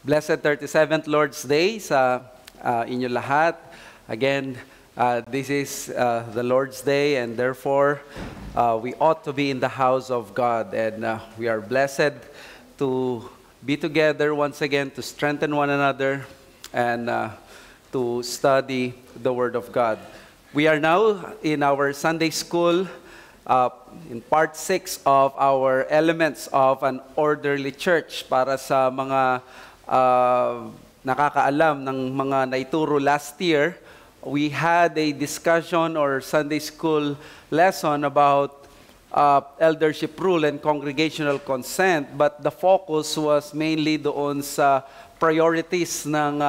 Blessed 37th Lord's Day sa inyo lahat. Again, this is the Lord's Day, and therefore we ought to be in the house of God. And we are blessed to be together once again to strengthen one another and to study the Word of God. We are now in our Sunday school in part 6 of our elements of an orderly church. Para sa mga nakakaalam ng mga naituro last year, we had a discussion or Sunday school lesson about eldership rule and congregational consent, but the focus was mainly doon sa priorities ng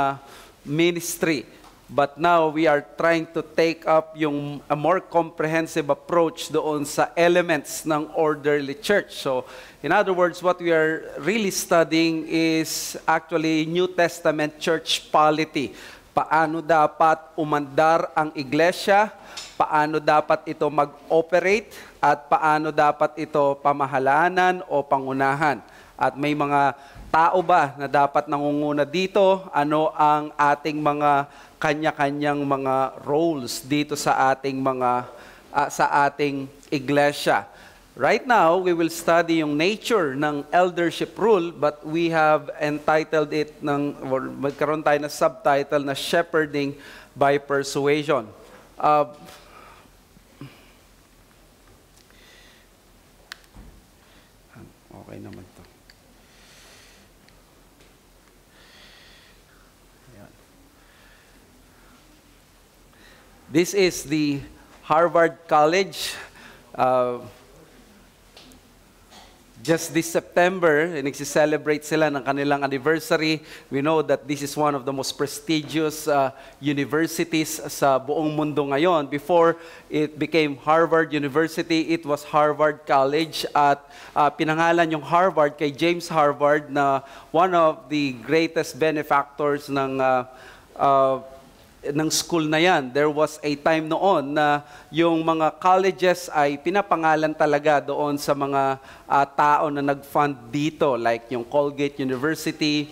ministry. But now we are trying to take up a more comprehensive approach doon sa elements ng orderly church. So, in other words, what we are really studying is actually New Testament church polity. Paano dapat umandar ang iglesia, paano dapat ito mag-operate, at paano dapat ito pamahalanan o pangunahan. At may mga tao ba na dapat nangunguna dito? Ano ang ating mga kanya-kanyang mga roles dito sa ating iglesia? Right now, we will study yung nature ng eldership rule, but we have entitled it magkaroon tayo na subtitle na Shepherding by Persuasion. Okay naman to. This is the Harvard College. Just this September, nagsi-celebrate sila ng kanilang anniversary. We know that this is one of the most prestigious universities sa buong mundo ngayon. Before it became Harvard University, it was Harvard College. At pinangalan yung Harvard kay James Harvard, na one of the greatest benefactors ng school na yan. There was a time noon na yung mga colleges ay pinapangalan talaga doon sa mga tao na nag-fund dito, like yung Colgate University,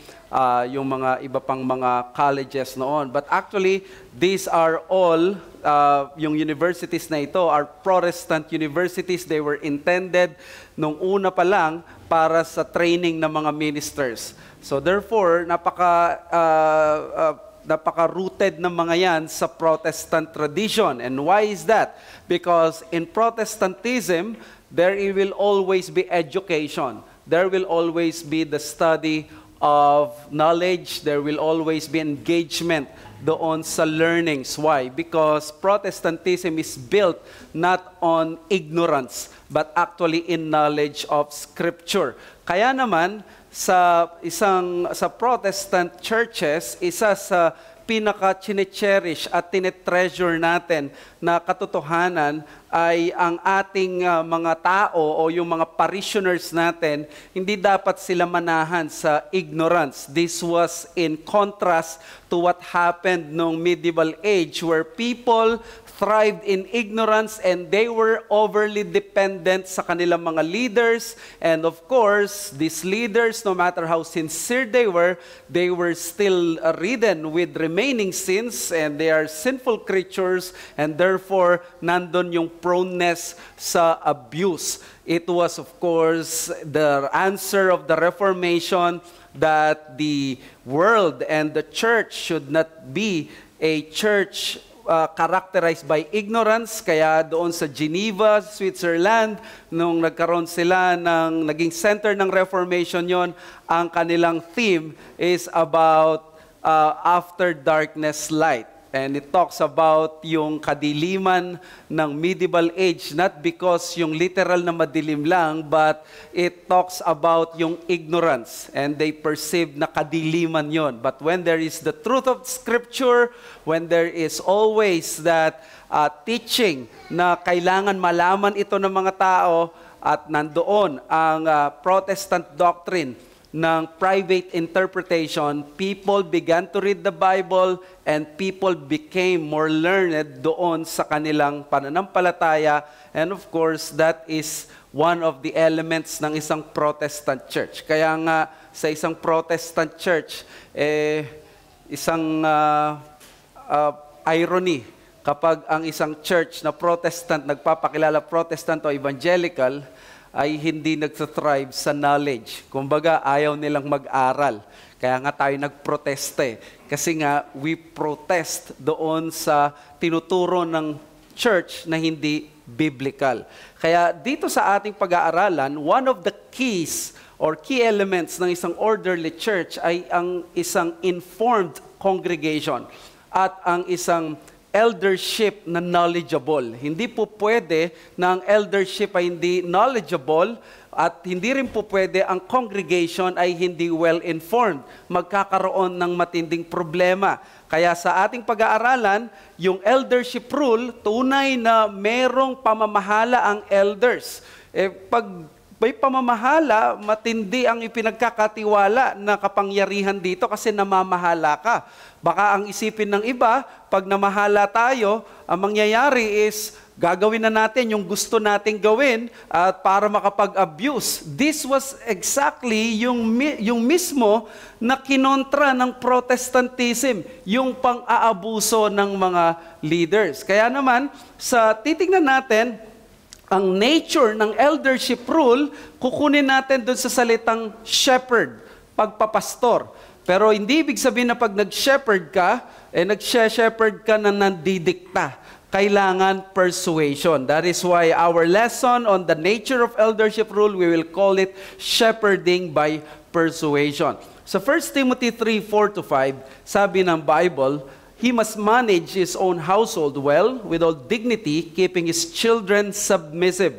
yung mga iba pang mga colleges noon. But actually, these are all, yung universities na ito are Protestant universities. They were intended nung una pa lang para sa training ng mga ministers. So therefore, napaka-rooted ng mga yan sa Protestant tradition. And why is that? Because in Protestantism, there will always be education. There will always be the study of knowledge. There will always be engagement doon sa learnings. Why? Because Protestantism is built not on ignorance, but actually in knowledge of Scripture. Kaya naman, sa Protestant churches, isa sa pinaka-chine-cherish at tine-treasure natin na katotohanan ay ang ating mga tao o yung mga parishioners natin, hindi dapat sila manahan sa ignorance. This was in contrast to what happened nung medieval age, where people thrived in ignorance and they were overly dependent sa kanilang mga leaders. And of course, these leaders, no matter how sincere they were still ridden with remaining sins, and they are sinful creatures, and therefore, nandun yung proneness sa abuse. It was, of course, the answer of the Reformation that the world and the church should not be a church characterized by ignorance. Kaya doon sa Geneva, Switzerland, nung nagkaroon sila naging center ng Reformation yon, ang kanilang theme is about after darkness light. And it talks about yung kadiliman ng medieval age, not because yung literal na madilim lang, but it talks about yung ignorance. And they perceive na kadiliman yon. But when there is the truth of Scripture, when there is always that teaching na kailangan malaman ito ng mga tao, at nandoon ang Protestant doctrine ng private interpretation, people began to read the Bible and people became more learned doon sa kanilang pananampalataya. And of course, that is one of the elements ng isang Protestant church. Kaya nga, sa isang Protestant church, isang irony, kapag ang isang church na Protestant, nagpapakilala Protestant o Evangelical, ay hindi nagtathrive sa knowledge. Kumbaga, ayaw nilang mag-aral. Kaya nga tayo nagproteste. Kasi nga, we protest doon sa tinuturo ng church na hindi biblical. Kaya dito sa ating pag-aaralan, one of the keys or key elements ng isang orderly church ay ang isang informed congregation at ang isang eldership na knowledgeable. Hindi po pwede na ang eldership ay hindi knowledgeable at hindi rin po pwede ang congregation ay hindi well-informed. Magkakaroon ng matinding problema. Kaya sa ating pag-aaralan, yung eldership rule, tunay na merong pamamahala ang elders. Pag may pamamahala, matindi ang ipinagkakatiwala na kapangyarihan dito kasi namamahala ka. Baka ang isipin ng iba, pag namahala tayo, ang mangyayari is gagawin na natin yung gusto nating gawin at para makapag-abuse. This was exactly yung mismo na kinontra ng Protestantism, yung pang-aabuso ng mga leaders. Kaya naman, sa titingnan natin, ang nature ng eldership rule, kukunin natin doon sa salitang shepherd, pagpapastor. Pero hindi ibig sabihin na pag nag-shepherd ka, nag-shepherd ka na nandidikta. Kailangan persuasion. That is why our lesson on the nature of eldership rule, we will call it shepherding by persuasion. So 1 Timothy 3:4-5, sabi ng Bible, he must manage his own household well, with all dignity, keeping his children submissive.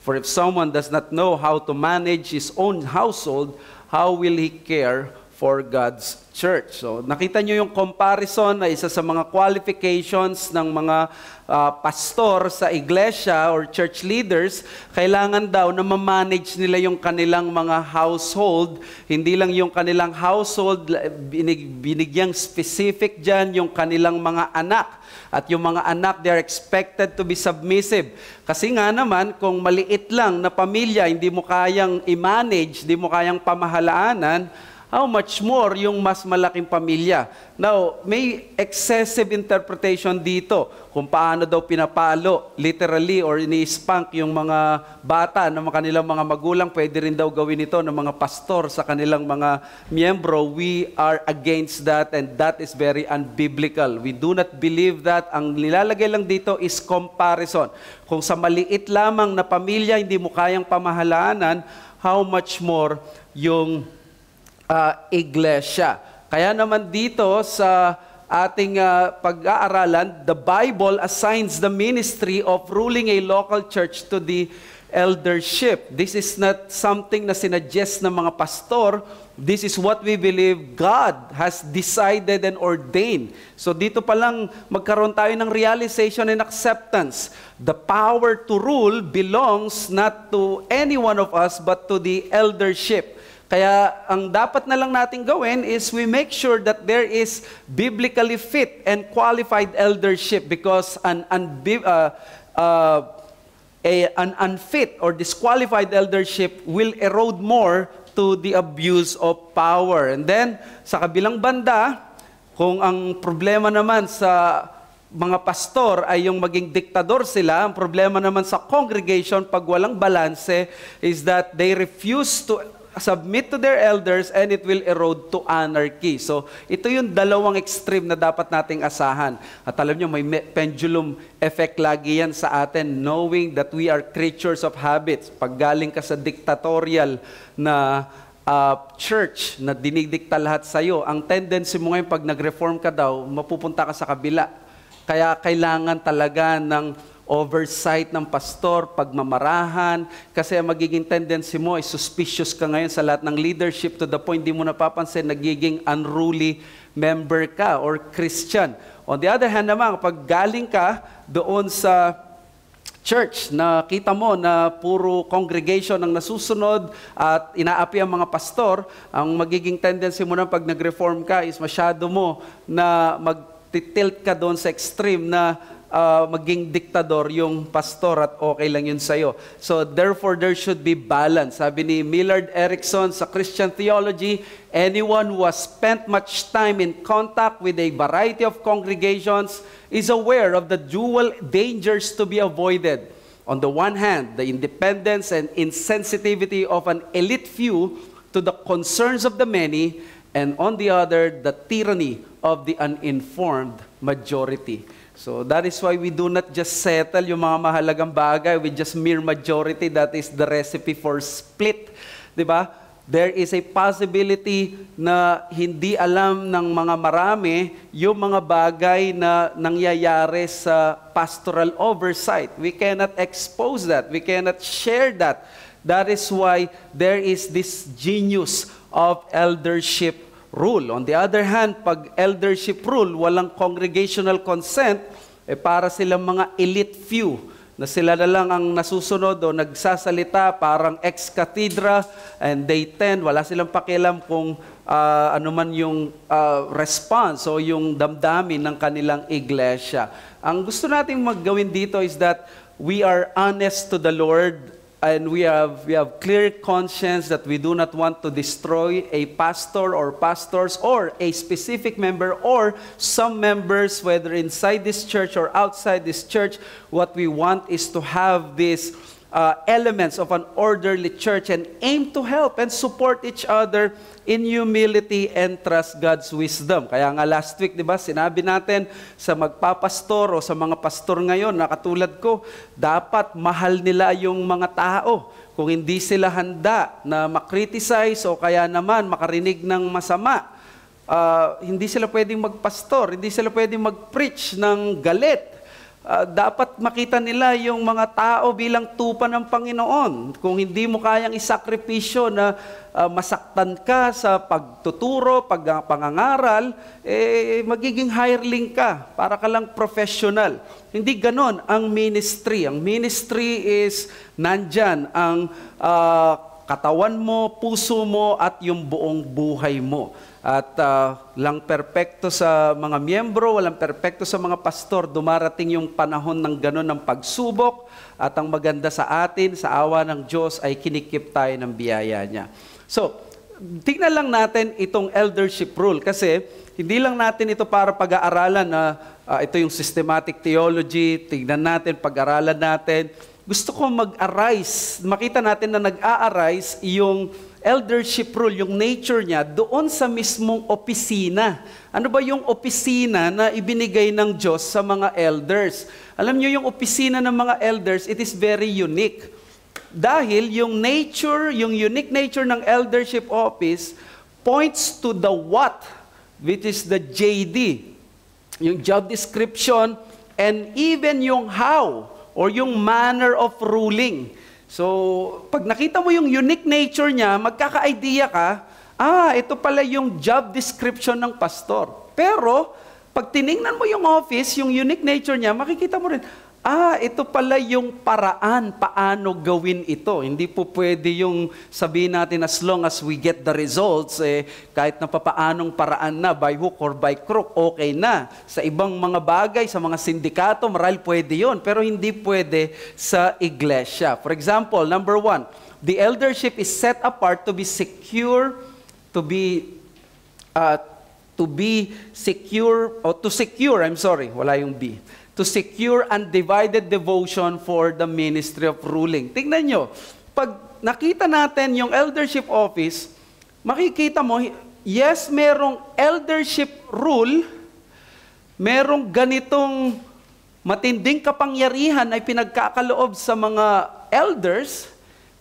For if someone does not know how to manage his own household, how will he care for God's church? So, nakita nyo yung comparison na isa sa mga qualifications ng mga pastor sa iglesia or church leaders, kailangan daw na ma-manage nila yung kanilang mga household. Hindi lang yung kanilang household, binigyang specific dyan yung kanilang mga anak. At yung mga anak, they're expected to be submissive. Kasi nga naman, kung maliit lang na pamilya, hindi mo kayang i-manage, hindi mo kayang pamahalaanan, how much more yung mas malaking pamilya? Now, may excessive interpretation dito kung paano daw pinapalo, literally, or ini-spank yung mga bata ng kanilang mga magulang. Pwede rin daw gawin ito ng mga pastor sa kanilang mga miyembro. We are against that and that is very unbiblical. We do not believe that. Ang nilalagay lang dito is comparison. Kung sa maliit lamang na pamilya, hindi mo kayang pamahalaanan, how much more yung iglesia. Kaya naman dito sa ating pag-aaralan, the Bible assigns the ministry of ruling a local church to the eldership. This is not something na sinuggest ng mga pastor. This is what we believe God has decided and ordained. So dito pa lang magkaroon tayo ng realization and acceptance. The power to rule belongs not to any one of us but to the eldership. Kaya ang dapat na lang natin gawin is we make sure that there is biblically fit and qualified eldership, because an unfit or disqualified eldership will erode more to the abuse of power. And then, sa kabilang banda, kung ang problema naman sa mga pastor ay yung maging diktador sila, ang problema naman sa congregation pag walang balanse is that they refuse to submit to their elders and it will erode to anarchy. So, ito yung dalawang extreme na dapat nating asahan. At alam nyo, may pendulum effect lagi yan sa atin, knowing that we are creatures of habits. Pag galing ka sa dictatorial na church na dinidikta lahat sa'yo, ang tendency mo ngayon pag nag-reform ka daw, mapupunta ka sa kabila. Kaya kailangan talaga ng oversight ng pastor, pagmamarahan, kasi ang magiging tendency mo ay suspicious ka ngayon sa lahat ng leadership to the point di mo napapansin, nagiging unruly member ka or Christian. On the other hand naman, pag galing ka doon sa church na kita mo na puro congregation ang nasusunod at inaapi ang mga pastor, ang magiging tendency mo na pag nag-reform ka is masyado mo na mag-tilt ka doon sa extreme na maging diktador yung pastor at okay lang yun sa'yo. So therefore, there should be balance. Sabi ni Millard Erickson sa Christian Theology, anyone who has spent much time in contact with a variety of congregations is aware of the dual dangers to be avoided. On the one hand, the independence and insensitivity of an elite few to the concerns of the many, and on the other, the tyranny of the uninformed majority. So that is why we do not just settle yung mga mahalagang bagay with just mere majority. That is the recipe for split. Diba? There is a possibility na hindi alam ng mga marami yung mga bagay na nangyayari sa pastoral oversight. We cannot expose that. We cannot share that. That is why there is this genius of eldership rule. On the other hand, pag eldership rule, walang congregational consent, para silang mga elite few na sila na lang ang nasusunod o nagsasalita parang ex-cathedra and they tend, wala silang pakialam kung ano man yung response o yung damdamin ng kanilang iglesia. Ang gusto nating maggawin dito is that we are honest to the Lord and we have clear conscience that we do not want to destroy a pastor or pastors or a specific member or some members, whether inside this church or outside this church. What we want is to have these elements of an orderly church and aim to help and support each other in humility and trust God's wisdom. Kaya nga last week, di ba, sinabi natin sa magpapastor o sa mga pastor ngayon na katulad ko, dapat mahal nila yung mga tao. Kung hindi sila handa na makriticize o kaya naman makarinig ng masama, hindi sila pwedeng magpastor, hindi sila pwedeng mag-preach ng galit. Dapat makita nila yung mga tao bilang tupa ng Panginoon. Kung hindi mo kayang isakripisyo na masaktan ka sa pagtuturo, pangangaral, magiging hireling ka. Para ka lang professional. Hindi ganon ang ministry. Ang ministry is nandyan ang katawan mo, puso mo, at yung buong buhay mo. At lang perpekto sa mga miyembro, walang perpekto sa mga pastor. Dumarating yung panahon ng ganon ng pagsubok at ang maganda sa atin, sa awa ng Diyos, ay kinikip tayo ng biyaya niya. So, tignan lang natin itong eldership rule kasi hindi lang natin ito para pag-aaralan na ito yung systematic theology, tignan natin, pag-aralan natin. Gusto ko mag-arise, makita natin na nag-a-arise yung eldership rule, yung nature niya, doon sa mismong opisina. Ano ba yung opisina na ibinigay ng Diyos sa mga elders? Alam niyo yung opisina ng mga elders, it is very unique. Dahil yung nature, yung unique nature ng eldership office points to the what, which is the JD, yung job description, and even yung how, or yung manner of ruling. So, pag nakita mo yung unique nature niya, magkaka-idea ka, ito pala yung job description ng pastor. Pero, pag tiningnan mo yung office, yung unique nature niya, makikita mo rin, ito pala yung paraan, paano gawin ito. Hindi po pwede yung sabihin natin as long as we get the results, kahit na papaanong paraan na, by hook or by crook, okay na. Sa ibang mga bagay, sa mga sindikato, marahil pwede yon, pero hindi pwede sa iglesia. For example, number 1, the eldership is set apart to be secure, to secure undivided devotion for the ministry of ruling. Tingnan nyo, pag nakita natin yung eldership office, makikita mo, yes, merong eldership rule, merong ganitong matinding kapangyarihan ay pinagkakaloob sa mga elders,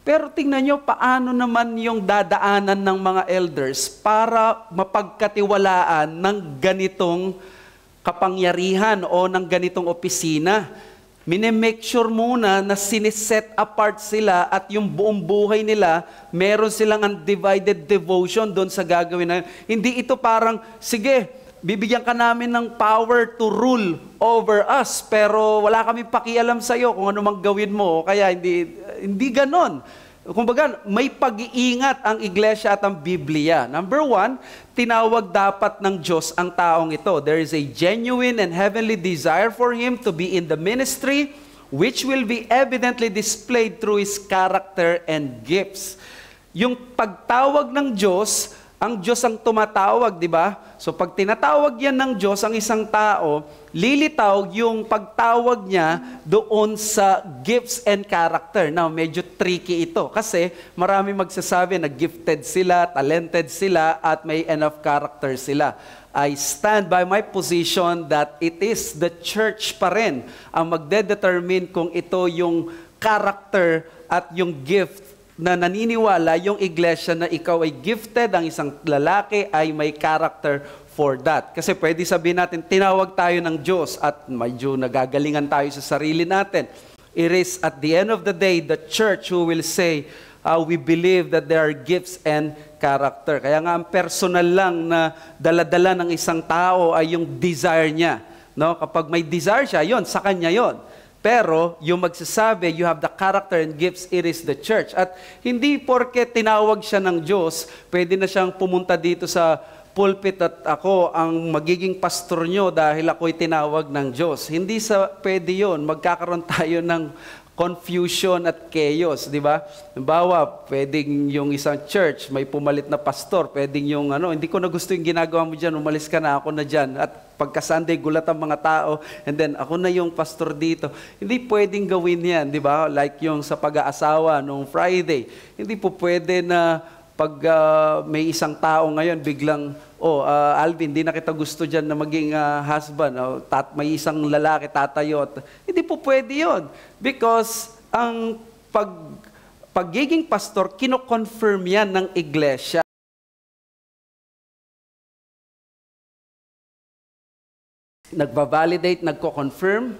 pero tingnan nyo, paano naman yung dadaanan ng mga elders para mapagkatiwalaan ng ganitong kapangyarihan o ng ganitong opisina. Mine-make sure muna na siniset apart sila at yung buong buhay nila, meron silang undivided devotion doon sa gagawin na yun. Hindi ito parang, sige, bibigyan ka namin ng power to rule over us, pero wala kaming pakialam sa iyo kung ano mang gawin mo, kaya hindi ganon. Kumbaga, may pag-iingat ang iglesia at ang Biblia. Number one, tinawag dapat ng Diyos ang taong ito. There is a genuine and heavenly desire for him to be in the ministry, which will be evidently displayed through his character and gifts. Yung pagtawag ng Diyos, ang Diyos ang tumatawag, di ba? So pag tinatawag yan ng Diyos ang isang tao, lilitaw yung pagtawag niya doon sa gifts and character. Now, medyo tricky ito kasi marami magsasabi na gifted sila, talented sila, at may enough character sila. I stand by my position that it is the church pa rin ang magdedetermine kung ito yung character at yung gift na naniniwala yung iglesia na ikaw ay gifted, ang isang lalaki ay may character for that. Kasi pwede sabihin natin, tinawag tayo ng Diyos at medyo nagagalingan tayo sa sarili natin. It is at the end of the day, the church who will say, we believe that there are gifts and character. Kaya nga ang personal lang na daladala ng isang tao ay yung desire niya. No? Kapag may desire siya, yon sa kanya yon. Pero yung magsasabi, you have the character and gifts, it is the church. At hindi porke tinawag siya ng Diyos, pwede na siyang pumunta dito sa pulpit at ako ang magiging pastor nyo dahil ako'y tinawag ng Diyos. Hindi pwede yun. Magkakaroon tayo ng confusion at chaos, di ba? Halimbawa, pwedeng yung isang church, may pumalit na pastor, pwedeng yung hindi ko na gusto yung ginagawa mo dyan, umalis ka na, ako na dyan. At pagka-Sunday, gulat ang mga tao, and then ako na yung pastor dito. Hindi pwedeng gawin yan, di ba? Like yung sa pag-aasawa nung Friday. Hindi po pwede na pag may isang tao ngayon, biglang, Alvin, hindi na kita gusto dyan na maging husband. May isang lalaki, tatayo. Hindi po pwede yun. Because ang pagiging pastor, kino-confirm yan ng iglesia. Nagbabalidate, nagko-confirm,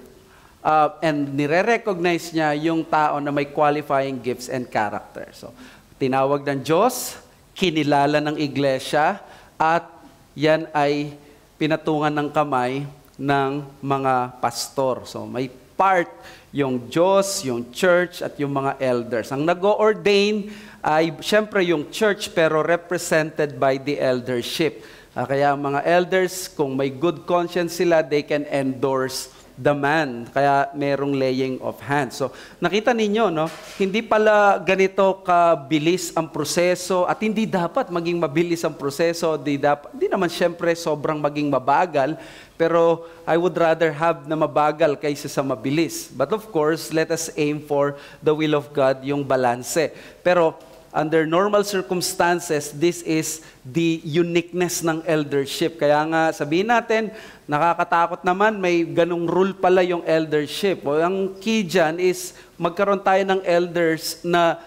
and nire-recognize niya yung tao na may qualifying gifts and character. So, tinawag ng Diyos, kinilala ng iglesia, at yan ay pinatungan ng kamay ng mga pastor. So may part yung Diyos, yung church, at yung mga elders. Ang nag-o-ordain ay siyempre yung church pero represented by the eldership. Kaya mga elders, kung may good conscience sila, they can endorse the man. Kaya merong laying of hands. So, nakita ninyo, no? Hindi pala ganito kabilis ang proseso at hindi dapat maging mabilis ang proseso. Hindi naman syempre sobrang maging mabagal, pero I would rather have na mabagal kaysa sa mabilis. But of course, let us aim for the will of God, yung balanse. Pero under normal circumstances, this is the uniqueness ng eldership. Kaya nga, sabihin natin, nakakatakot naman, may ganung rule pala yung eldership. O, ang key dyan is magkaroon tayo ng elders na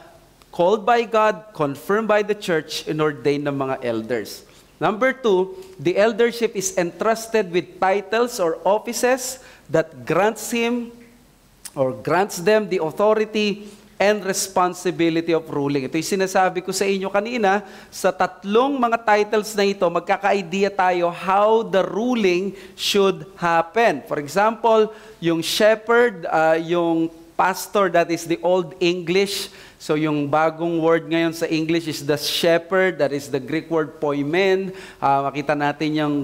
called by God, confirmed by the church, and ordained ng mga elders. Number two, the eldership is entrusted with titles or offices that grants them the authority and responsibility of ruling. Ito yung sinasabi ko sa inyo kanina, sa tatlong mga titles na ito, magkaka-idea tayo how the ruling should happen. For example, yung shepherd, yung pastor, that is the Old English. So yung bagong word ngayon sa English is the shepherd, that is the Greek word poimen. Makita natin yung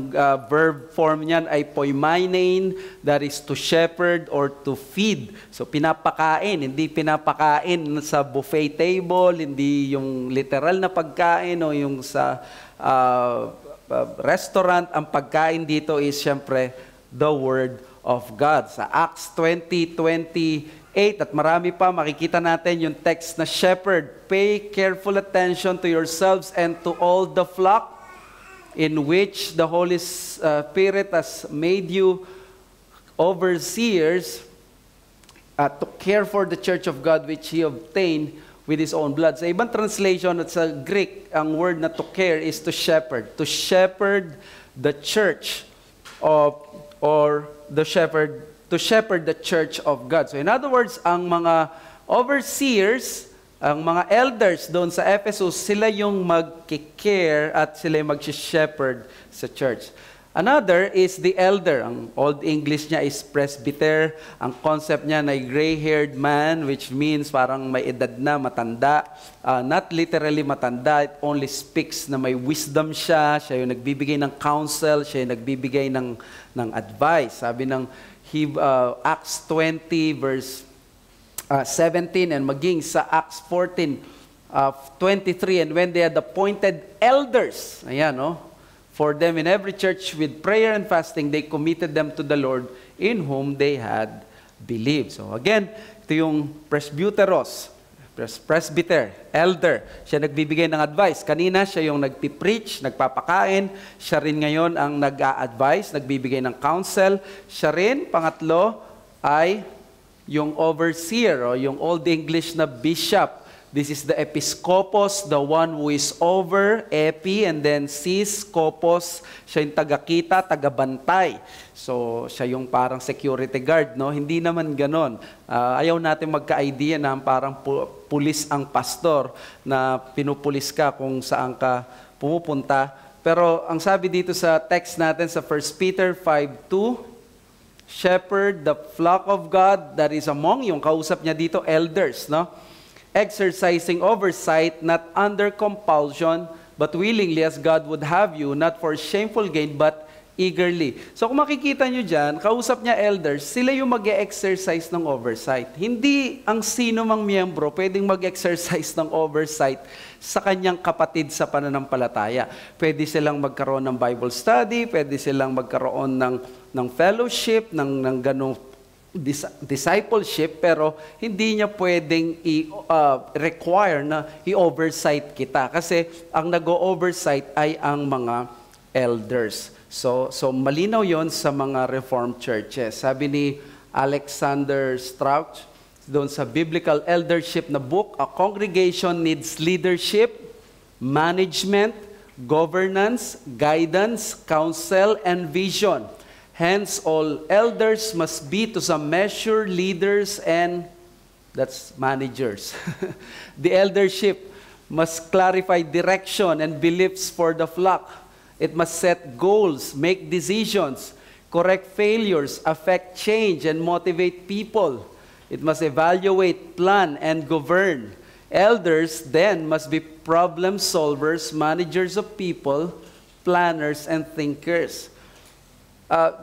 verb form niyan ay poimanein, that is to shepherd or to feed. So pinapakain, hindi pinapakain sa buffet table, hindi yung literal na pagkain o yung sa restaurant. Ang pagkain dito is syempre the word of God. Sa Acts 20:28 at marami pa, makikita natin yung text na shepherd, pay careful attention to yourselves and to all the flock in which the Holy Spirit has made you overseers to care for the church of God which He obtained with His own blood. Sa ibang translation at sa Greek, ang word na to care is to shepherd the church or the shepherd, to shepherd the church of God. So in other words, ang mga overseers, ang mga elders doon sa Ephesus, sila yung mag-care at sila yung mag-shepherd sa church. Another is the elder. Ang Old English niya is presbyter. Ang concept niya na gray-haired man, which means parang may edad na, matanda. Not literally matanda, it only speaks na may wisdom siya. Siya yung nagbibigay ng counsel, siya yung nagbibigay ng advice. Sabi ng Acts 20 verse 17 and maging sa Acts 14, 23, and when they had appointed elders, ayan, no? For them in every church with prayer and fasting, they committed them to the Lord in whom they had believed. So again, ito yung presbyteros, presbyter, elder. Siya nagbibigay ng advice. Kanina siya yung nagpipreach, nagpapakain. Siya rin ngayon ang nag-a-advise, nagbibigay ng counsel. Siya rin, pangatlo, ay yung overseer o yung Old English na bishop. This is the episkopos, the one who is over, epi, and then sis, kopos, siya yung taga-kita, taga-bantay. So, siya yung parang security guard, no? Hindi naman ganon. Ayaw natin magka-idea na parang pulis ang pastor na pinupulis ka kung saan ka pumupunta. Pero ang sabi dito sa text natin sa 1 Peter 5:2, shepherd the flock of God that is among, yung kausap niya dito, elders, no? Exercising oversight, not under compulsion, but willingly as God would have you, not for shameful gain, but eagerly. So kung makikita nyo dyan, kausap niya elders, sila yung mag-exercise ng oversight. Hindi ang sino mang miyembro pwedeng mag-exercise ng oversight sa kanyang kapatid sa pananampalataya. Pwede silang magkaroon ng Bible study, pwede silang magkaroon ng fellowship, ng ganong discipleship, pero hindi niya pwedeng require na i-oversight kita. Kasi ang nag-o-oversight ay ang mga elders. So malinaw yon sa mga Reformed churches. Sabi ni Alexander Strauch, doon sa Biblical Eldership na book, a congregation needs leadership, management, governance, guidance, counsel, and vision. Hence, all elders must be to some measure leaders and that's managers. The eldership must clarify direction and beliefs for the flock. It must set goals, make decisions, correct failures, affect change, and motivate people. It must evaluate, plan, and govern. Elders then must be problem solvers, managers of people, planners, and thinkers.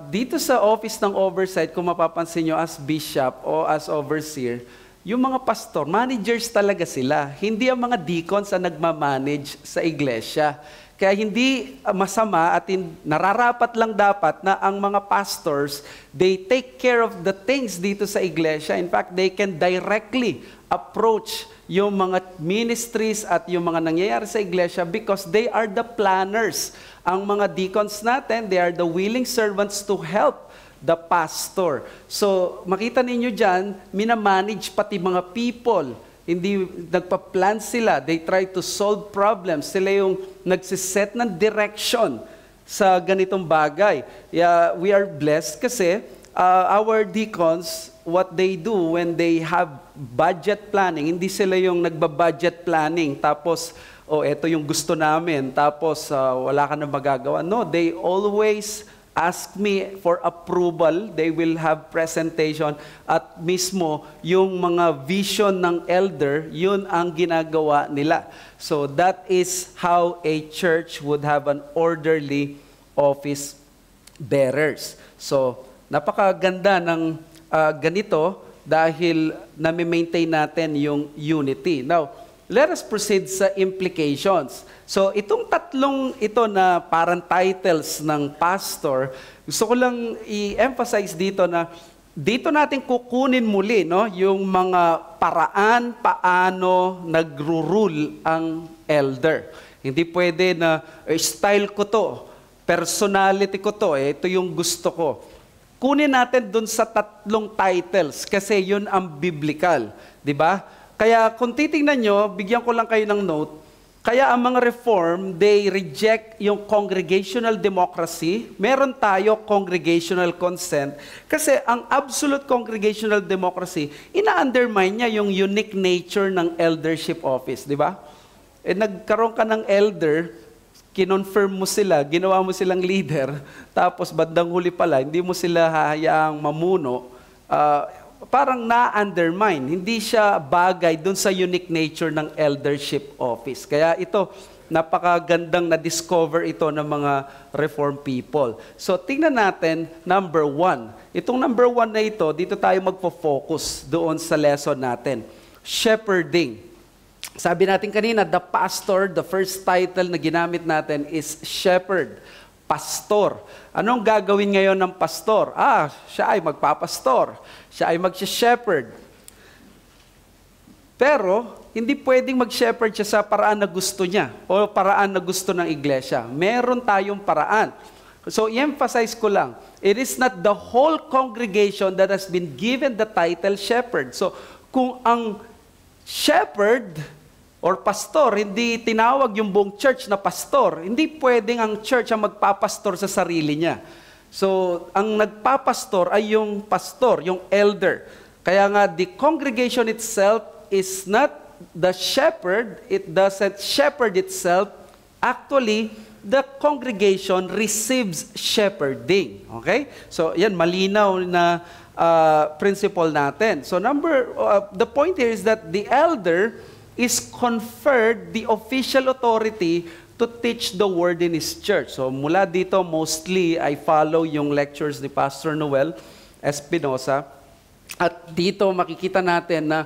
Dito sa office ng oversight, kung mapapansin nyo as bishop o as overseer, yung mga pastor, managers talaga sila. Hindi ang mga deacons ang nagmamanage sa iglesia. Kaya hindi masama at nararapat lang dapat na ang mga pastors, they take care of the things dito sa iglesia. In fact, they can directly approach yung mga ministries at yung mga nangyayari sa iglesia because they are the planners. Ang mga deacons natin, they are the willing servants to help the pastor. So, makita ninyo dyan, minamanage pati mga people. Hindi nagpa-plan sila. They try to solve problems. Sila yung nagsiset ng direction sa ganitong bagay. Yeah, we are blessed kasi our deacons, what they do when they have budget planning, hindi sila yung nagba-budget planning tapos, eto yung gusto namin, tapos wala ka na magagawa. No, they always ask me for approval. They will have presentation at mismo yung mga vision ng elder, yun ang ginagawa nila. So that is how a church would have an orderly office bearers. So napakaganda ng ganito dahil nami-maintain natin yung unity. Now, let us proceed sa implications. So, itong tatlong ito na parang titles ng pastor, gusto ko lang i-emphasize dito na dito natin kukunin muli, no, yung mga paraan paano nagro-rule ang elder. Hindi pwede na style ko to, personality ko to, ito yung gusto ko. Kunin natin dun sa tatlong titles kasi yun ang biblical, di ba? Kaya kung titingnan nyo, bigyan ko lang kayo ng note, kaya ang mga reform, they reject yung congregational democracy. Meron tayo congregational consent. Kasi ang absolute congregational democracy, ina-undermine niya yung unique nature ng eldership office, di ba? Nagkaroon ka ng elder, kinonfirm mo sila, ginawa mo silang leader, tapos bandang huli pala, hindi mo sila hahayaang mamuno, parang na-undermine. Hindi siya bagay dun sa unique nature ng eldership office. Kaya ito, napakagandang na-discover ito ng mga Reformed people. So, tingnan natin, number 1. Itong number 1 na ito, dito tayo magpo-focus doon sa lesson natin. Shepherding. Sabi natin kanina, the pastor, the first title na ginamit natin is shepherd, pastor. Anong gagawin ngayon ng pastor? Siya ay magpapastor. Siya ay mag-shepherd. Pero, hindi pwedeng mag-shepherd siya sa paraan na gusto niya o paraan na gusto ng iglesia. Meron tayong paraan. So, i-emphasize ko lang, it is not the whole congregation that has been given the title shepherd. So, kung ang shepherd or pastor, hindi tinawag yung buong church na pastor, hindi pwedeng ang church ang magpapastor sa sarili niya. So, ang nagpapastor ay yung pastor, yung elder. Kaya nga, the congregation itself is not the shepherd, it doesn't shepherd itself. Actually, the congregation receives shepherding. Okay? So, yan, malinaw na principle natin. So, the point here is that the elder is conferred the official authority to teach the word in his church. So, mula dito, mostly, I follow yung lectures ni Pastor Noel Espinosa. At dito, makikita natin na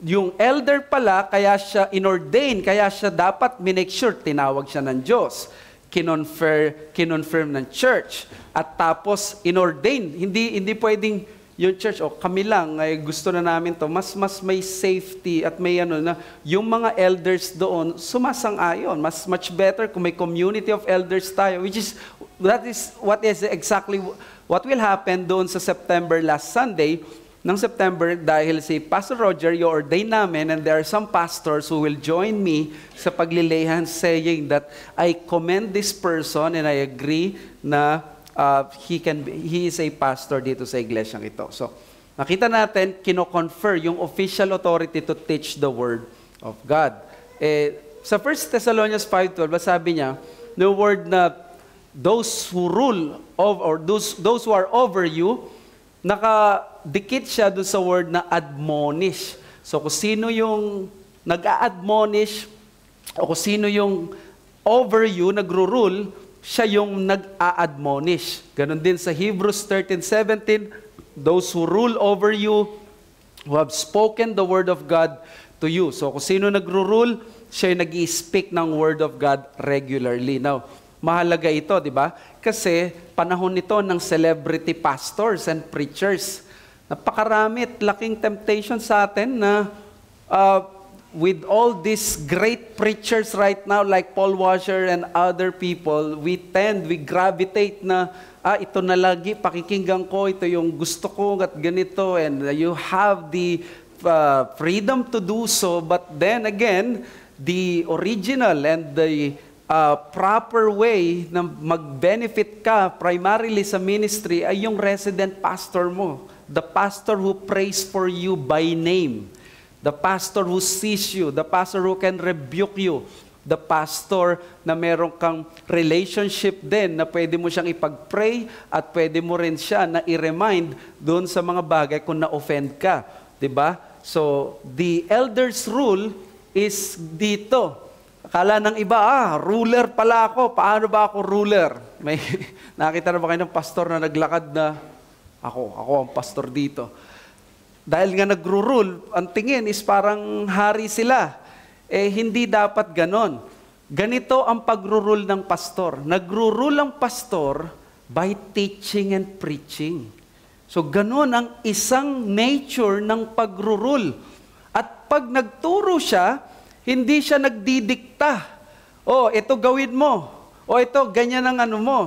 yung elder pala, kaya siya inordain, kaya siya dapat minake sure, tinawag siya ng Diyos, kinonfirm ng church, at tapos inordain. Hindi pwedeng yung church, kami lang, ay gusto na namin to, mas may safety at may na, yung mga elders doon, sumasang-ayon. Much better kung may community of elders tayo, that is what is exactly what will happen doon sa September last Sunday, ng September, dahil si Pastor Roger, i-ordain namin, and there are some pastors who will join me sa paglilihan saying that I commend this person and I agree na he is a pastor dito sa iglesyang ito. So, nakita natin, kino-confer yung official authority to teach the Word of God. Sa 1 Thessalonians 5:12, sabi niya, the word na those who rule, or those who are over you, nakadikit siya doon sa word na admonish. So kung sino yung nag-a-admonish o kung sino yung over you, nagro-rule, siya yung nag-a-admonish. Ganon din sa Hebrews 13:17, those who rule over you, who have spoken the word of God to you. So kung sino nagro-rule, siya yung nag-i-speak ng word of God regularly. Now, mahalaga ito, di ba? Kasi panahon nito ng celebrity pastors and preachers. Napakarami at laking temptation sa atin na with all these great preachers right now like Paul Washer and other people, we gravitate na, ito na lagi, pakikinggan ko, ito yung gusto ko at ganito, and you have the freedom to do so, but then again, the original and the proper way na mag-benefit ka primarily sa ministry ay yung resident pastor mo. The pastor who prays for you by name. The pastor who sees you. The pastor who can rebuke you. The pastor na meron kang relationship din na pwede mo siyang ipag-pray at pwede mo rin siya na i-remind doon sa mga bagay kung na-offend ka. Diba? So, the elder's rule is dito. Akala ng iba, ruler pala ako. Paano ba ako ruler? May nakita na ba kayo ng pastor na naglakad na, ako ang pastor dito. Dahil nga nagro-rule, ang tingin is parang hari sila. Hindi dapat ganon. Ganito ang pagro-rule ng pastor. Nagro-rule ang pastor by teaching and preaching. So ganon ang isang nature ng pagro-rule. At pag nagturo siya, hindi siya nagdidikta. Ito gawin mo. Ito, ganyan ang ano mo.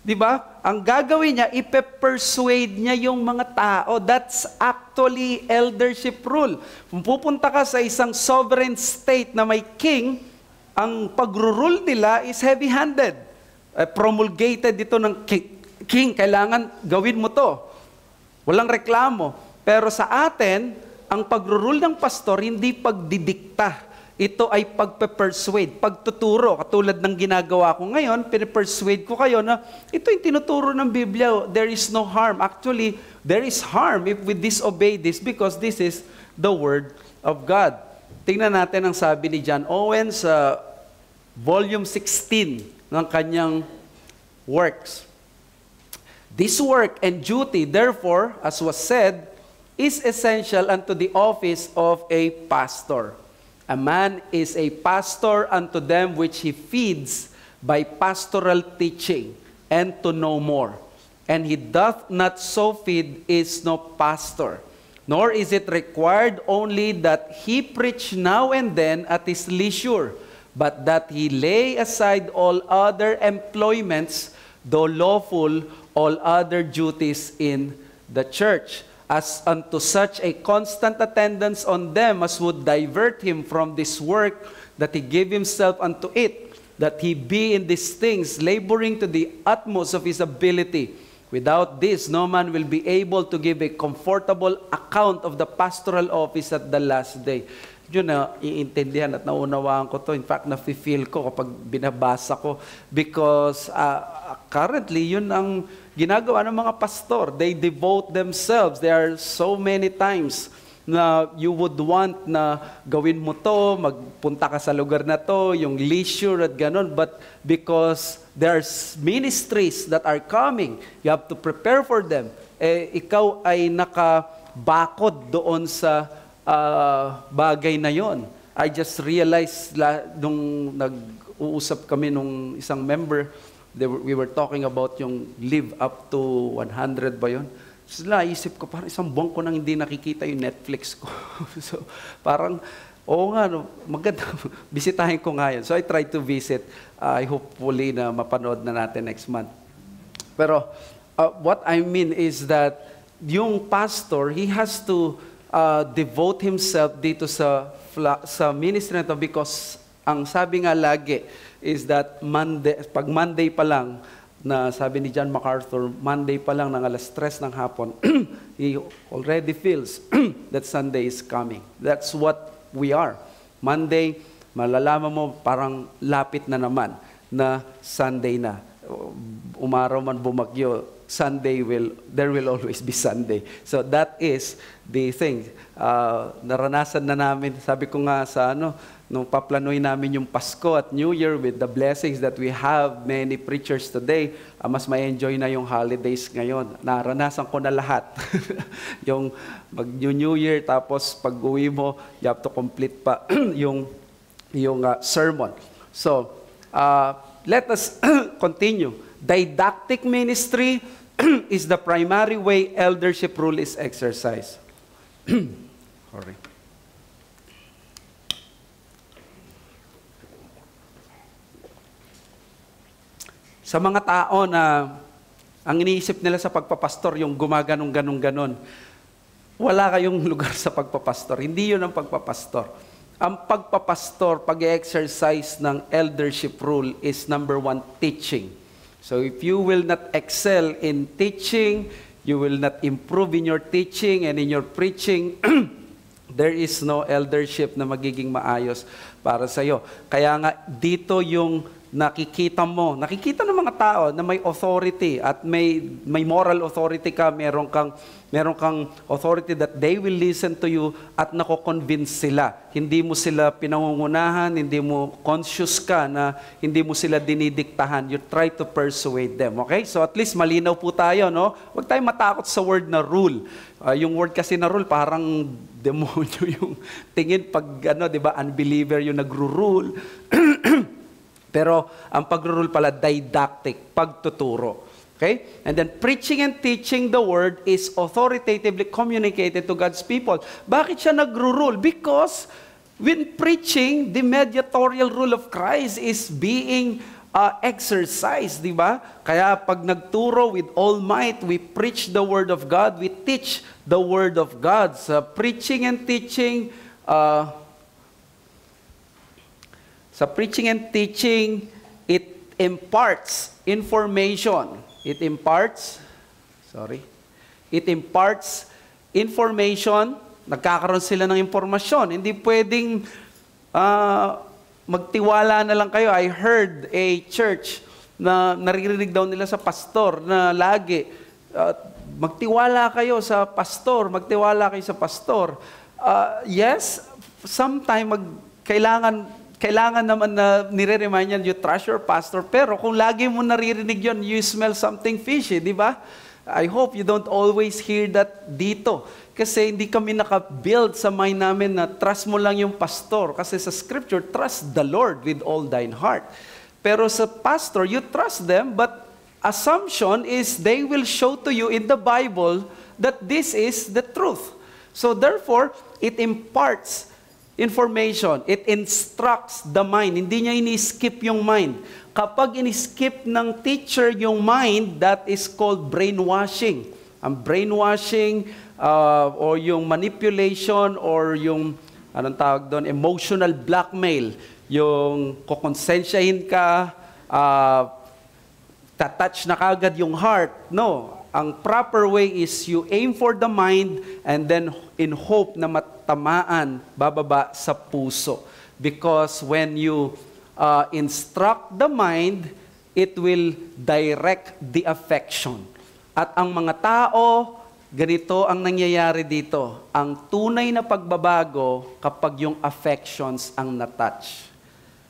Diba? Ang gagawin niya, ipe-persuade niya yung mga tao. That's actually eldership rule. Kung pupunta ka sa isang sovereign state na may king, ang pag-rule nila is heavy-handed. Promulgated dito ng king, kailangan gawin mo to. Walang reklamo. Pero sa atin, ang pag-rule ng pastor, hindi pagdidikta. Ito ay pagpe-persuade, pagtuturo. Katulad ng ginagawa ko ngayon, pinipersuade ko kayo na ito yung tinuturo ng Biblia. There is no harm. Actually, there is harm if we disobey this because this is the Word of God. Tingnan natin ang sabi ni John Owen sa volume 16 ng kanyang works. This work and duty, therefore, as was said, is essential unto the office of a pastor. A man is a pastor unto them which he feeds by pastoral teaching, and to no more. And he doth not so feed is no pastor. Nor is it required only that he preach now and then at his leisure, but that he lay aside all other employments, though lawful, all other duties in the church, as unto such a constant attendance on them as would divert him from this work, that he give himself unto it, that he be in these things, laboring to the utmost of his ability. Without this, no man will be able to give a comfortable account of the pastoral office at the last day. Yun na, iintindihan at naunawaan ko to. In fact, nafe-feel ko kapag binabasa ko because currently, yun ang ginagawa ng mga pastor. They devote themselves. There are so many times na you would want na gawin mo to, magpunta ka sa lugar na to, yung leisure at ganun. But because there's ministries that are coming, you have to prepare for them. Ikaw ay nakabakod doon sa bagay na yon. I just realized nung nag-uusap kami nung isang member, we were talking about yung live up to 100 ba yun? So naisip ko, parang isang buwan ko nang hindi nakikita yung Netflix ko. So parang, oo nga, no, maganda, bisitahin ko nga yun. So I tried to visit. I hopefully na mapanood na natin next month. Pero what I mean is that yung pastor, he has to devote himself dito sa ministry na to because ang sabi nga lagi is that pag Monday pa lang, na sabi ni John MacArthur, Monday pa lang ng alas 3 ng hapon, he already feels that Sunday is coming. That's what we are. Monday, malalaman mo parang lapit na naman na Sunday na. Umaraw man bumagyo, there will always be Sunday. So that is the thing. Naranasan na namin, sabi ko nga sa nung paplanoy namin yung Pasko at New Year with the blessings that we have, many preachers today, mas ma-enjoy na yung holidays ngayon. Naranasan ko na lahat. Yung mag-New Year, tapos pag-uwi mo, you have to complete pa yung sermon. So, let us continue. Didactic ministry is the primary way eldership rule is exercised. Sorry. Sa mga tao na ang iniisip nila sa pagpapastor, yung gumaganong-ganon-ganon, wala kayong lugar sa pagpapastor. Hindi yun ang pagpapastor. Ang pagpapastor, pag-exercise ng eldership rule is number 1, teaching. So if you will not excel in teaching, you will not improve in your teaching and in your preaching, there is no eldership na magiging maayos para sa iyo. Kaya nga dito yung nakikita ng mga tao na may authority at may moral authority ka, meron kang authority that they will listen to you at nako-convince sila. Hindi mo sila pinangungunahan, hindi mo conscious ka na hindi mo sila dinidiktahan. You try to persuade them. Okay? So at least malinaw po tayo, no? Huwag tayong matakot sa word na rule. Yung word kasi na rule, parang demonyo yung tingin pag, di ba, unbeliever yung nagro-rule. Pero ang pag-rule pala, didactic, pagtuturo. Okay? And then preaching and teaching the word is authoritatively communicated to God's people. Bakit siya nagro-rule? Because when preaching, the mediatorial rule of Christ is being exercised, di ba? Kaya pag nagturo with all might, we preach the word of God, we teach the word of God. Sa preaching and teaching, it imparts information. It imparts information, nagkakaroon sila ng impormasyon. Hindi pwedeng magtiwala na lang kayo. I heard a church na naririnig daw nila sa pastor na lagi, magtiwala kayo sa pastor, magtiwala kayo sa pastor. Yes, sometime kailangan naman na nire-remind yan, you trust your pastor, pero kung lagi mo naririnig yon, you smell something fishy, di ba? I hope you don't always hear that dito. Kasi hindi kami naka-build sa mind namin na trust mo lang yung pastor. Kasi sa scripture, trust the Lord with all thine heart. Pero sa pastor, you trust them, but assumption is they will show to you in the Bible that this is the truth. So therefore, it imparts information. It instructs the mind. Hindi niya ini-skip yung mind. Kapag in-skip ng teacher yung mind, that is called brainwashing. Ang brainwashing or yung manipulation or yung, anong tawag doon, emotional blackmail. Yung kukonsensyahin ka, tatouch na kagad yung heart. No. Ang proper way is you aim for the mind and then in hope na matamaan, bababa sa puso. Because when you instruct the mind, it will direct the affection. At ang mga tao, ganito ang nangyayari dito. Ang tunay na pagbabago kapag yung affections ang natouch.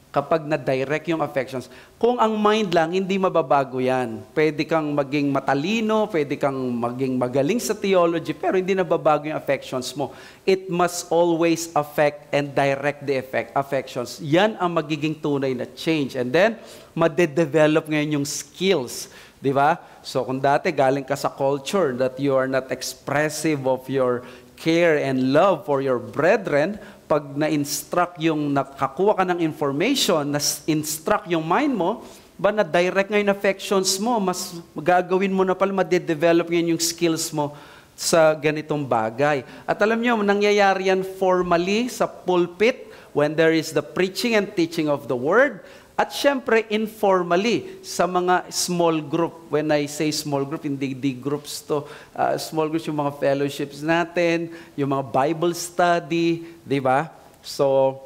Kapag na-direct yung affections. Kung ang mind lang, hindi mababago yan. Pwede kang maging matalino, pwede kang maging magaling sa theology, pero hindi nababago yung affections mo. It must always affect and direct the affections. Yan ang magiging tunay na change. And then, madedevelop ngayon yung skills. Di ba? So, kung dati galing ka sa culture that you are not expressive of your care and love for your brethren, pag na-instruct yung nakakuha ka ng information, na-instruct yung mind mo, ba na-direct ngayon affections mo, mas gagawin mo na pala, ma-develop ngayon yung skills mo sa ganitong bagay. At alam nyo, nangyayari yan formally sa pulpit when there is the preaching and teaching of the word. At syempre, informally, sa mga small group. When I say small group, hindi groups to. Small groups, yung mga fellowships natin, yung mga Bible study, di ba? So,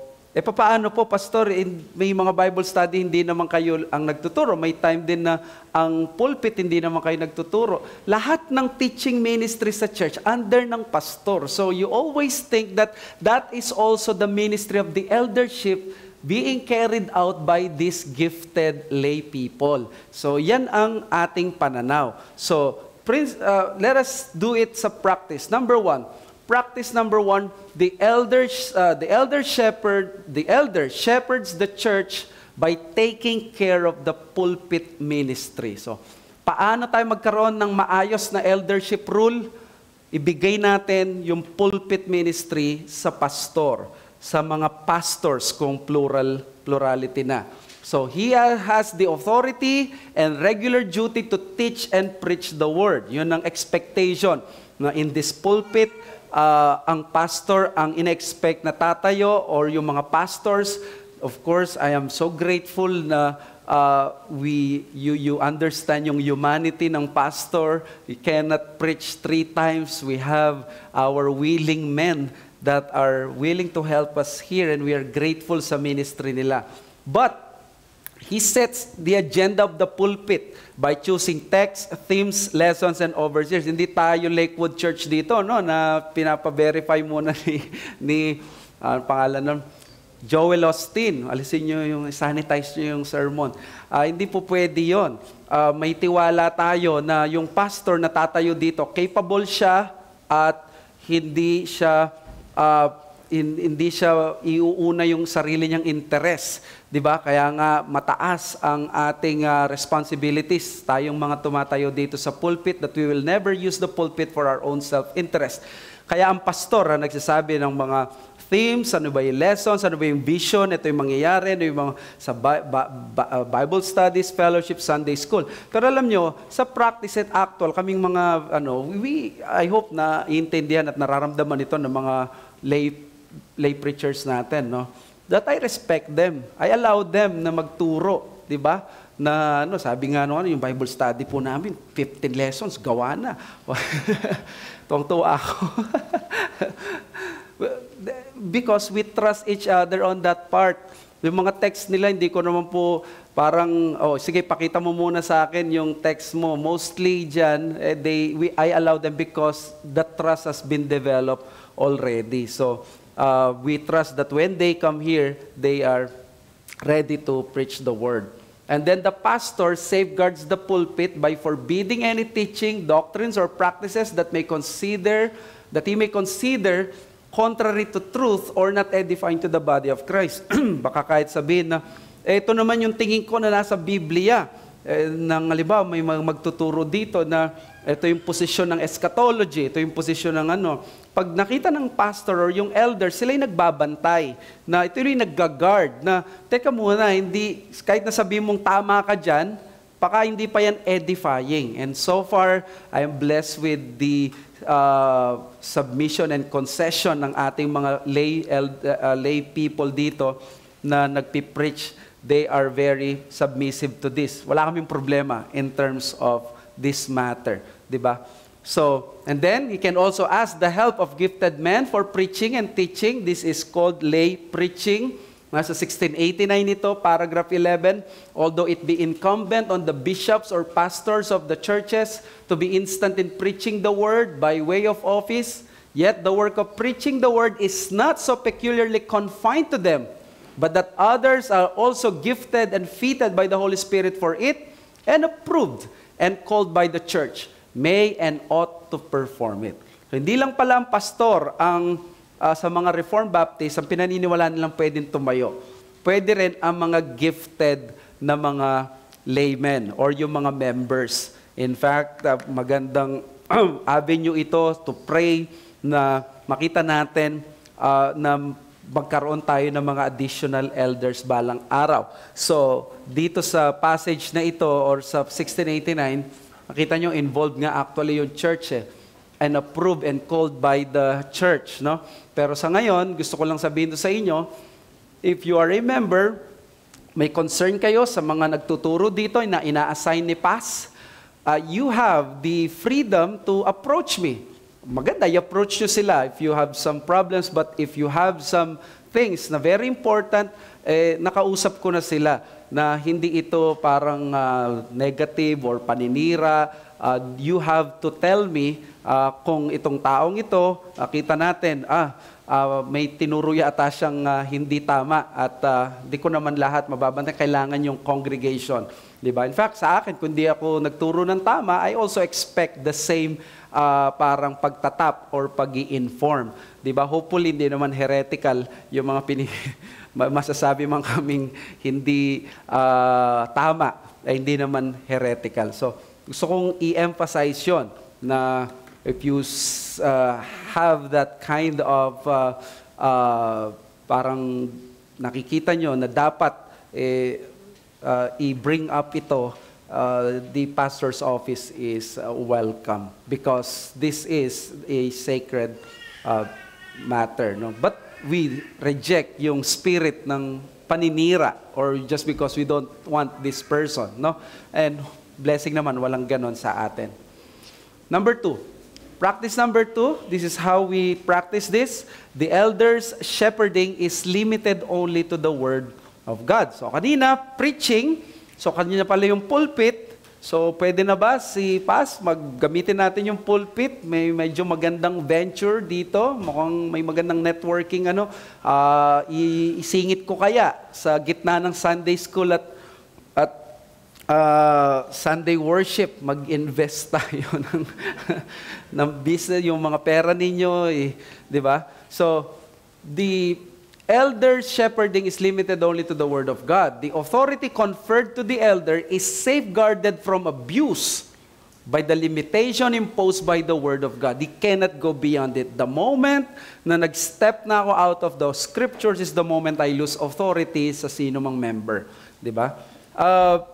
paano po, Pastor? May mga Bible study, hindi naman kayo ang nagtuturo. May time din na ang pulpit, hindi naman kayo nagtuturo. Lahat ng teaching ministry sa church, under ng pastor. So, you always think that that is also the ministry of the eldership being carried out by these gifted lay people. So, yan ang ating pananaw. So, let us do it sa practice. Number one, the elder shepherds the church by taking care of the pulpit ministry. So, paano tayo magkaroon ng maayos na eldership rule? Ibigay natin yung pulpit ministry sa pastor, sa mga pastors kung plurality na. So, he has the authority and regular duty to teach and preach the word. Yun ang expectation na in this pulpit, ang pastor ang in-expect na tatayo or yung mga pastors. Of course, I am so grateful na you understand yung humanity ng pastor. We cannot preach 3 times. We have our willing men that are willing to help us here, and we are grateful sa ministry nila. But he sets the agenda of the pulpit by choosing texts, themes, lessons, and overseers. Hindi tayo Lakewood Church dito, no, na pinapa-verify muna ni pangalan nun, Joel Austin. Alisin nyo yung, sanitize nyo yung sermon. Hindi po pwede yun. May tiwala tayo na yung pastor na tatayo dito, capable siya at hindi siya iuuna yung sarili niyang interest, 'di ba? Kaya nga mataas ang ating responsibilities tayong mga tumatayo dito sa pulpit, that we will never use the pulpit for our own self-interest. Kaya ang pastor nagsasabi ng mga themes, ano ba yung lessons, ano ba yung vision, ito yung mangyayari, ano yung mga sa Bible studies, fellowship, Sunday school. Pero alam nyo, sa practice at actual, kaming mga, I hope na iintindihan at nararamdaman ito ng mga lay preachers natin, no? That I respect them. I allow them na magturo, di ba? Na sabi nga yung Bible study po namin, 15 lessons, gawa na. Tuwang-tuwa ako. because we trust each other on that part. Yung mga text nila, hindi ko naman po parang, sige, pakita mo muna sa akin yung text mo. Mostly dyan, I allow them because the trust has been developed already. So, we trust that when they come here, they are ready to preach the word. And then the pastor safeguards the pulpit by forbidding any teaching, doctrines, or practices that he may consider contrary to truth or not edifying to the body of Christ. Baka kahit sabihin na, ito naman yung tingin ko na nasa Biblia. Nang halimbawa, may magtuturo dito na ito yung posisyon ng eschatology, ito yung posisyon ng ano. Pag nakita ng pastor or yung elder, sila yung nagbabantay, na ito yung nagga-guard, na teka muna, hindi, kahit nasabihin mong tama ka dyan, baka hindi pa yan edifying. And so far, I am blessed with the submission and concession ng ating mga lay people dito na nagpipreach. They are very submissive to this. Wala kaming problema in terms of this matter, di ba? So, and then you can also ask the help of gifted men for preaching and teaching. This is called lay preaching. Nasa 1689 ito, paragraph 11, although it be incumbent on the bishops or pastors of the churches to be instant in preaching the word by way of office, yet the work of preaching the word is not so peculiarly confined to them, but that others are also gifted and fitted by the Holy Spirit for it, and approved and called by the church, may and ought to perform it. So, hindi lang pala ang pastor ang sa mga Reformed Baptist, ang pinaniniwalaan nilang pwedeng tumayo. Pwede rin ang mga gifted na mga laymen or yung mga members. In fact, magandang avenue ito to pray na makita natin na magkaroon tayo ng mga additional elders balang araw. So, dito sa passage na ito or sa 1689, makita nyo, involved nga actually yung church and approved and called by the church, no? Pero sa ngayon, gusto ko lang sabihin sa inyo, if you are a member, may concern kayo sa mga nagtuturo dito na ina-assign ni Paz, you have the freedom to approach me. Maganda, i-approach nyo sila if you have some problems, but if you have some things na very important, nakausap ko na sila na hindi ito parang negative or paninira. You have to tell me kung itong taong ito, kita natin, may tinuro yata siyang hindi tama at di ko naman lahat mababantay, kailangan yung congregation. Diba? In fact, sa akin, kung di ako nagturo ng tama, I also expect the same parang pagtatap or pag-i-inform. Diba? Hopefully, hindi naman heretical yung mga masasabi man kaming hindi tama, ay hindi naman heretical. So, gusto kong i-emphasize yun na if you have that kind of parang nakikita nyo na dapat i-bring up ito, the pastor's office is welcome because this is a sacred matter. No? But we reject yung spirit ng paninira or just because we don't want this person. No? And blessing naman, walang ganon sa atin. Number 2. Practice number 2, this is how we practice this. The elders' shepherding is limited only to the word of God. So kanina, preaching. So kanina pala yung pulpit. So pwede na ba si Paz, maggamitin natin yung pulpit? May medyo magandang venture dito. Mukhang may magandang networking. Isingit ko kaya sa gitna ng Sunday school at Sunday worship, mag-invest tayo ng business, yung mga pera ninyo, di ba? So, the elder shepherding is limited only to the word of God. The authority conferred to the elder is safeguarded from abuse by the limitation imposed by the word of God. He cannot go beyond it. The moment na nag-step na ako out of the scriptures is the moment I lose authority sa sino mang member. Di ba?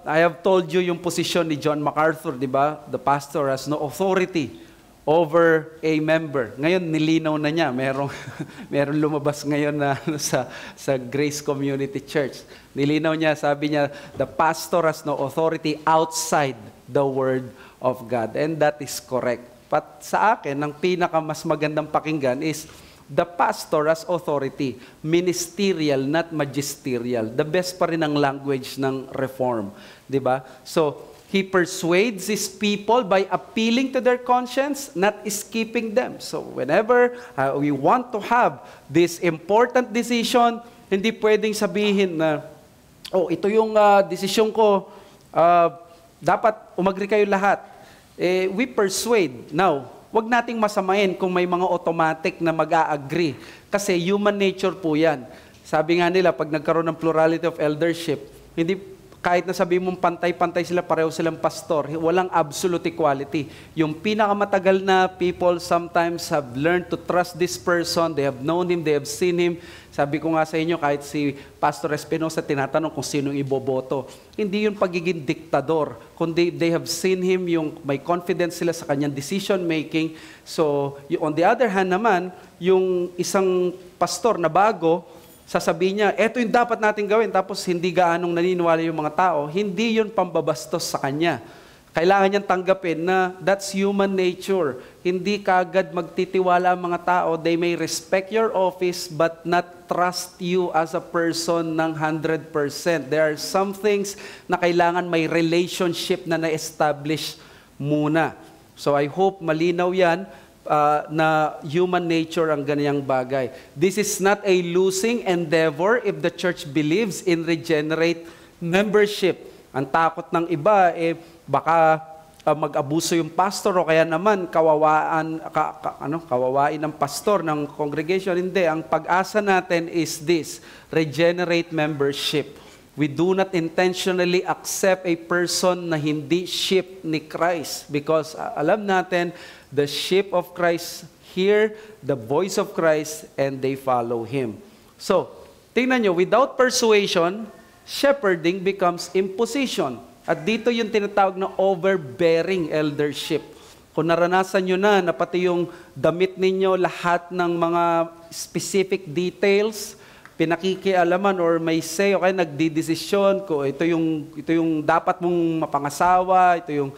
I have told you yung posisyon ni John MacArthur, di ba? The pastor has no authority over a member. Ngayon, nilinaw na niya. Meron lumabas ngayon na sa Grace Community Church. Nilinaw niya, sabi niya, the pastor has no authority outside the Word of God. And that is correct. But sa akin, ang pinaka mas magandang pakinggan is the pastor as authority. Ministerial, not magisterial. The best pa rin ang language ng reform. Diba? So, he persuades his people by appealing to their conscience, not escaping them. So, whenever we want to have this important decision, hindi pwedeng sabihin na, oh, ito yung desisyon ko, dapat umagri kayo lahat. We persuade. Now, wag nating masamain kung may mga automatic na mag-a-agree. Kasi human nature po yan. Sabi nga nila, pag nagkaroon ng plurality of eldership, hindi, kahit na sabi mong pantay-pantay sila, pareho silang pastor, walang absolute equality. Yung pinakamatagal na people sometimes have learned to trust this person, they have known him, they have seen him. Sabi ko nga sa inyo, kahit si Pastor Espinosa tinatanong kung sino yung iboboto. Hindi yun pagiging diktador, kundi they have seen him, yung may confidence sila sa kanyang decision making. So, on the other hand naman, yung isang pastor na bago, sasabihin niya, eto yung dapat natin gawin, tapos hindi gaanong naniniwala yung mga tao, hindi yun pambabastos sa kanya. Kailangan niyang tanggapin na that's human nature. Hindi kaagad magtitiwala ang mga tao. They may respect your office but not trust you as a person ng 100%. There are some things na kailangan may relationship na na-establish muna. So I hope malinaw yan na human nature ang ganiyang bagay. This is not a losing endeavor if the church believes in regenerate membership. Ang takot ng iba, baka mag-abuso yung pastor o kaya naman kawawain ng pastor ng congregation. Hindi, ang pag-asa natin is this, regenerate membership. We do not intentionally accept a person na hindi sheep ni Christ because alam natin, the sheep of Christ hear the voice of Christ and they follow Him. So, tingnan nyo, without persuasion, shepherding becomes imposition. At dito yung tinatawag na overbearing eldership. Kung naranasan nyo na pati yung damit ninyo, lahat ng mga specific details, pinakikialaman or may say, okay, nagdidesisyon ko, ito yung dapat mong mapangasawa, ito yung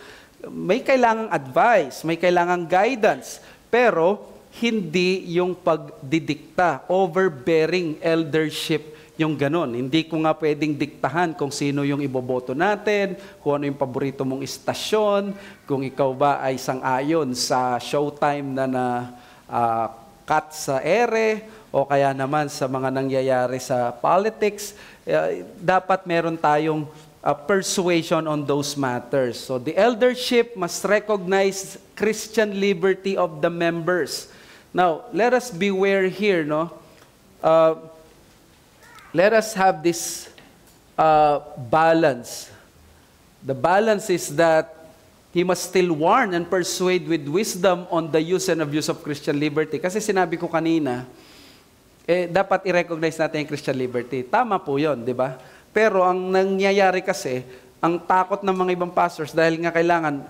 may kailangang advice, may kailangang guidance, pero hindi yung pagdidikta, overbearing eldership yung ganon. Hindi ko nga pwedeng diktahan kung sino yung iboboto natin, kung ano yung paborito mong istasyon, kung ikaw ba ay sang-ayon sa showtime na cut sa ere, o kaya naman sa mga nangyayari sa politics. Dapat meron tayong persuasion on those matters. So the eldership must recognize Christian liberty of the members. Now, let us beware here, no? Let us have this balance. The balance is that he must still warn and persuade with wisdom on the use and abuse of Christian liberty. Kasi sinabi ko kanina, dapat i-recognize natin yung Christian liberty. Tama po yun, di ba? Pero ang nangyayari kasi, ang takot ng mga ibang pastors, dahil nga kailangan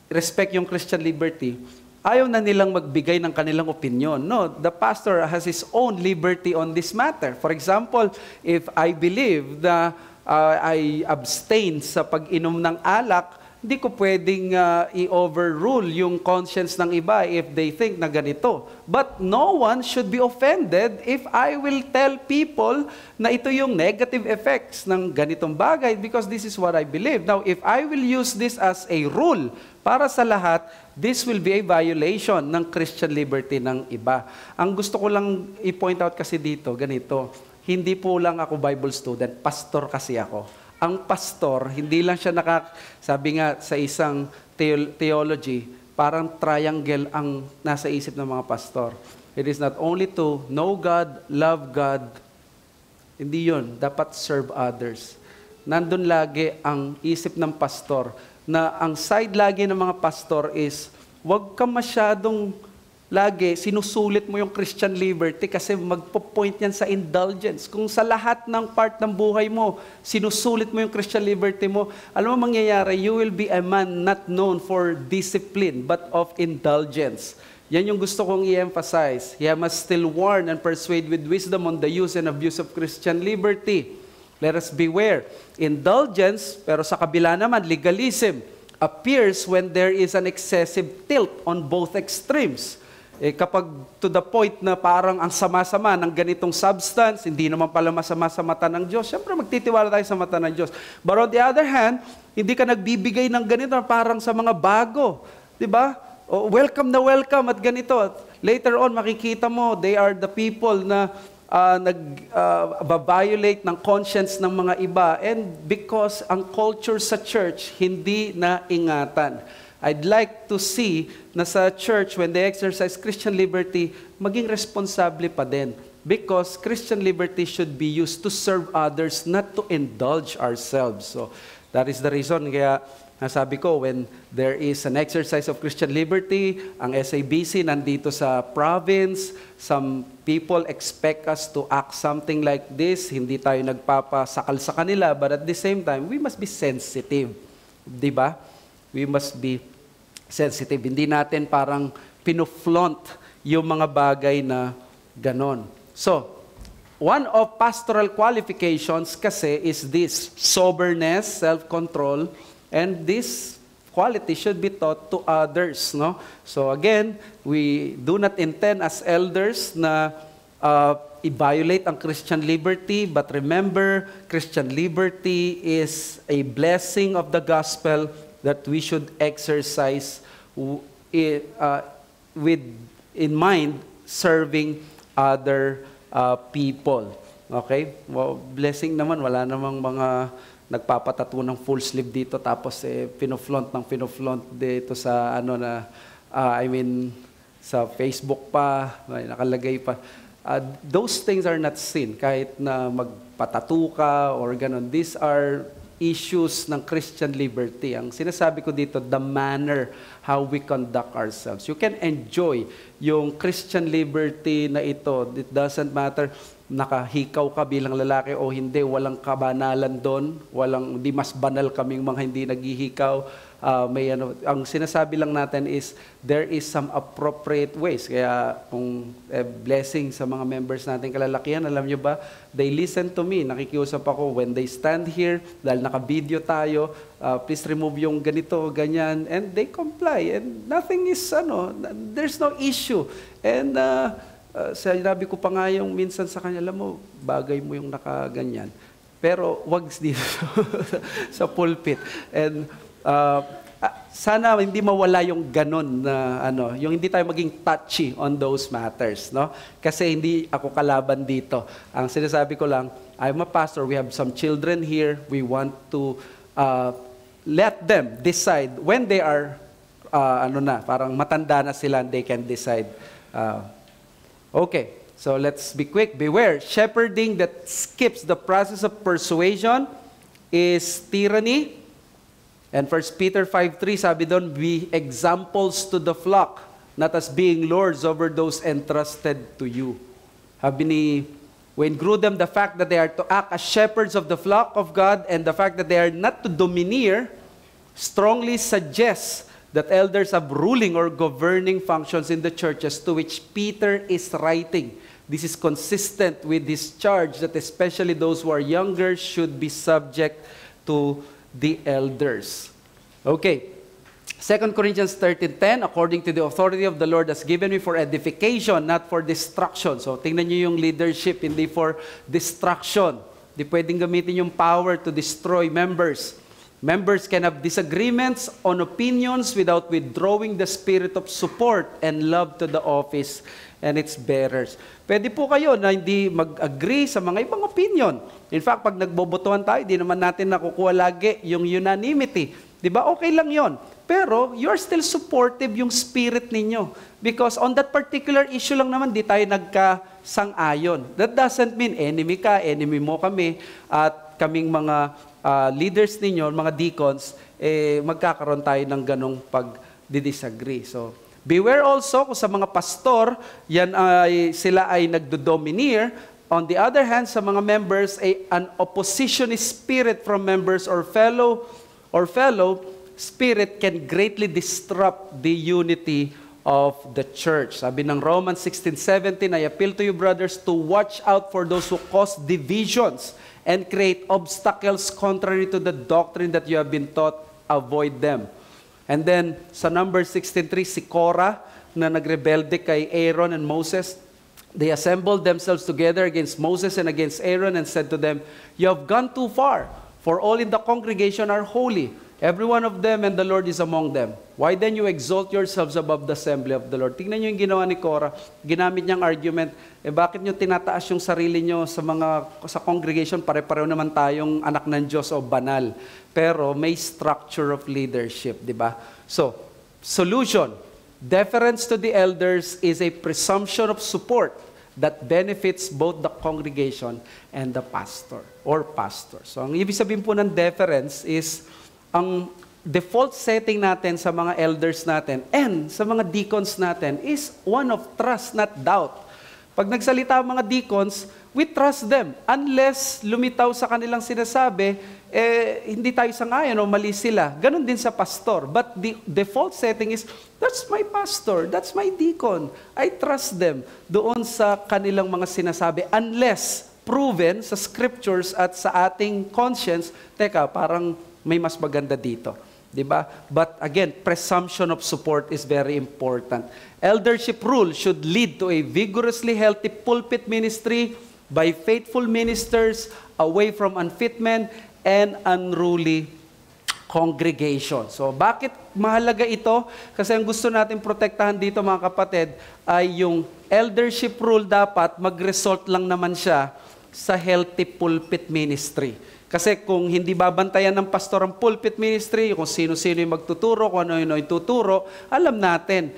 respect yung Christian liberty, ayaw na nilang magbigay ng kanilang opinion. No, the pastor has his own liberty on this matter. For example, if I believe na I abstain sa pag-inom ng alak, hindi ko pwedeng i-overrule yung conscience ng iba if they think na ganito. But no one should be offended if I will tell people na ito yung negative effects ng ganitong bagay because this is what I believe. Now, if I will use this as a rule para sa lahat, this will be a violation ng Christian liberty ng iba. Ang gusto ko lang i-point out kasi dito, ganito, hindi po lang ako Bible student, pastor kasi ako. Ang pastor, hindi lang siya sabi nga sa isang theology, parang triangle ang nasa isip ng mga pastor. It is not only to know God, love God, hindi yun, dapat serve others. Nandun lagi ang isip ng pastor, na ang side lagi ng mga pastor is, wag ka masyadong lagi, sinusulit mo yung Christian liberty kasi magpo-point yan sa indulgence. Kung sa lahat ng part ng buhay mo, sinusulit mo yung Christian liberty mo, alam mo mangyayari, you will be a man not known for discipline, but of indulgence. Yan yung gusto kong i-emphasize. He must still warn and persuade with wisdom on the use and abuse of Christian liberty. Let us beware. Indulgence, pero sa kabila naman, legalism, appears when there is an excessive tilt on both extremes. Kapag to the point na parang ang sama-sama ng ganitong substance, hindi naman pala masama sa mata ng Diyos, syempre magtitiwala tayo sa mata ng Diyos. But on the other hand, hindi ka nagbibigay ng ganito parang sa mga bago. Di ba? Welcome na welcome at ganito. At later on, makikita mo, they are the people na nag-violate ng conscience ng mga iba. And because ang culture sa church, hindi na ingatan. I'd like to see na sa church, when they exercise Christian liberty, maging responsable pa din. Because Christian liberty should be used to serve others, not to indulge ourselves. So, that is the reason. Kaya, nasabi ko, when there is an exercise of Christian liberty, ang SABC nandito sa province, some people expect us to act something like this. Hindi tayo nagpapasakal sa kanila, but at the same time, we must be sensitive. Diba? We must be sensitive. Hindi natin parang pinuflaunt yung mga bagay na ganon. So, one of pastoral qualifications kasi is this, soberness, self-control, and this quality should be taught to others. No? So again, we do not intend as elders na i-violate ang Christian liberty, but remember, Christian liberty is a blessing of the gospel that we should exercise with in mind serving other people. Okay? Well, blessing naman, wala namang mga nagpapatato ng full sleeve dito tapos pinoflaunt dito sa sa Facebook pa, may nakalagay pa. Those things are not sin kahit na magpatato ka or ganon. These are issues ng Christian liberty. Ang sinasabi ko dito, the manner how we conduct ourselves. You can enjoy yung Christian liberty na ito. It doesn't matter nakahikaw ka bilang lalaki o hindi, walang kabanalan doon, di mas banal kaming mga hindi naghihikaw. Ang sinasabi lang natin is there is some appropriate ways. Kaya kung blessing sa mga members natin kalalakihan, alam nyo ba, they listen to me. Nakikiusap ako when they stand here, dahil naka-video tayo, please remove yung ganito, ganyan, and they comply. And nothing is, there's no issue. And sinabi ko pa nga yung minsan sa kanya, alam mo, bagay mo yung nakaganyan. Pero wag dito sa pulpit. And sana hindi mawala yung ganon na yung hindi tayo maging touchy on those matters, no? Kasi hindi ako kalaban dito. Ang sinasabi ko lang, I'm a pastor, we have some children here, we want to let them decide when they are parang matanda na sila and they can decide. Okay, so let's be quick. Beware, shepherding that skips the process of persuasion is tyranny. And 1 Peter 5:3, sabi doon, be examples to the flock, not as being lords over those entrusted to you. We grew them the fact that they are to act as shepherds of the flock of God, and the fact that they are not to domineer strongly suggests that elders have ruling or governing functions in the churches to which Peter is writing. This is consistent with his charge that especially those who are younger should be subject to the elders. Okay. 2 Corinthians 13:10, according to the authority of the Lord has given me for edification, not for destruction. So, tingnan niyo yung leadership, hindi for destruction. Hindi pwedeng gamitin yung power to destroy members. Members can have disagreements on opinions without withdrawing the spirit of support and love to the office and its bearers. Pwede po kayo na hindi mag-agree sa mga ibang opinion. In fact, pag nagbobotohan tayo, di naman natin nakukuha lagi yung unanimity. Di ba? Okay lang yon. Pero you're still supportive yung spirit ninyo. Because on that particular issue lang naman, di tayo nagkasang-ayon. That doesn't mean enemy ka, enemy mo kami, at kaming mga leaders ninyo, mga deacons, magkakaroon tayo ng ganong pag-disagree. So, beware also kung sa mga pastor, sila ay nagdo-domineer. On the other hand, sa mga members, an oppositionist spirit from members or fellow spirit can greatly disrupt the unity of the church. Sabi ng Romans 16:17, I appeal to you, brothers, to watch out for those who cause divisions and create obstacles contrary to the doctrine that you have been taught. Avoid them. And then, sa number 16:3, si Korah, na nagrebelde kay Aaron and Moses, they assembled themselves together against Moses and against Aaron and said to them, "You have gone too far, for all in the congregation are holy, every one of them, and the Lord is among them. Why then you exalt yourselves above the assembly of the Lord?" Tingnan nyo yung ginawa ni Korah. Ginamit niyang argument, bakit nyo tinataas yung sarili nyo sa congregation? Pare-pareho naman tayong anak ng Diyos o banal. Pero may structure of leadership, di ba? So, solution. Deference to the elders is a presumption of support that benefits both the congregation and the pastor or pastor. So, ang ibig sabihin po ng deference is ang default setting natin sa mga elders natin and sa mga deacons natin is one of trust, not doubt. Pag nagsalita ang mga deacons, we trust them. Unless lumitaw sa kanilang sinasabi, hindi tayo sangayon o mali sila. Ganon din sa pastor. But the default setting is, that's my pastor, that's my deacon. I trust them doon sa kanilang mga sinasabi. Unless proven sa scriptures at sa ating conscience, teka, parang may mas maganda dito. Diba? But again, presumption of support is very important. Eldership rule should lead to a vigorously healthy pulpit ministry by faithful ministers away from unfit men and unruly congregation. So bakit mahalaga ito? Kasi ang gusto natin protektahan dito mga kapatid ay yung eldership rule dapat mag-result lang naman siya sa healthy pulpit ministry. Kasi kung hindi babantayan ng pastor ang pulpit ministry, kung sino-sino yung magtuturo, kung ano yung tuturo, alam natin,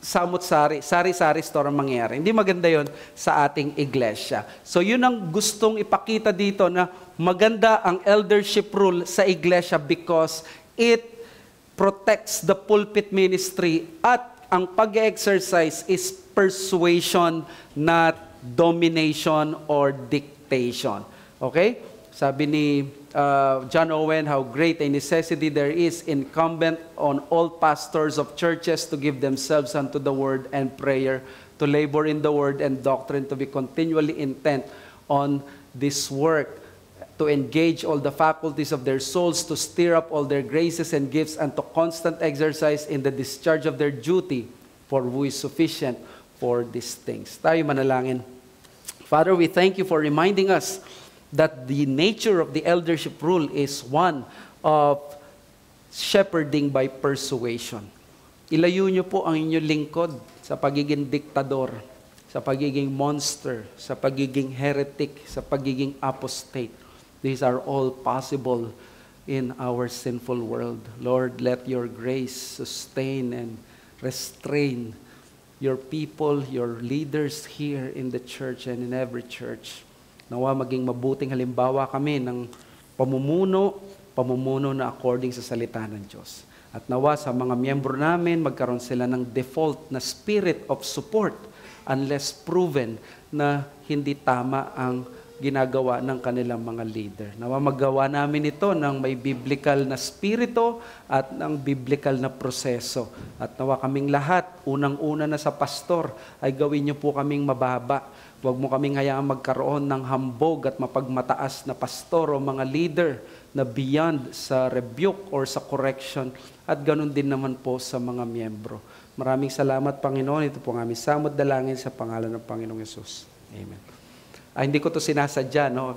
samot-sari, sari-sari store ang mangyayari. Hindi maganda yon sa ating iglesia. So yun ang gustong ipakita dito na maganda ang eldership rule sa iglesia because it protects the pulpit ministry at ang pag-exercise is persuasion, not domination or dictation. Okay? Sabi ni John Owen, how great a necessity there is incumbent on all pastors of churches to give themselves unto the word and prayer, to labor in the word and doctrine, to be continually intent on this work, to engage all the faculties of their souls, to stir up all their graces and gifts, and to constant exercise in the discharge of their duty, for who is sufficient for these things. Tayo manalangin. Father, we thank you for reminding us that the nature of the eldership rule is one of shepherding by persuasion. Ilayo niyo po ang inyong lingkod sa pagiging diktador, sa pagiging monster, sa pagiging heretic, sa pagiging apostate. These are all possible in our sinful world. Lord, let your grace sustain and restrain your people, your leaders here in the church and in every church. Nawa maging mabuting halimbawa kami ng pamumuno na according sa salita ng Diyos. At nawa sa mga miyembro namin, magkaroon sila ng default na spirit of support unless proven na hindi tama ang ginagawa ng kanilang mga leader. Nawa magawa namin ito ng may biblical na spirito at ng biblical na proseso. At nawa kaming lahat, unang-una na sa pastor, ay gawin niyo po kaming mababa. Huwag mo kaming hayaang magkaroon ng hambog at mapagmataas na pastor o mga leader na beyond sa rebuke or sa correction at ganun din naman po sa mga miyembro. Maraming salamat, Panginoon. Ito po ang aming samot dalangin sa pangalan ng Panginoong Yesus. Amen. Hindi ko to sinasadya, no?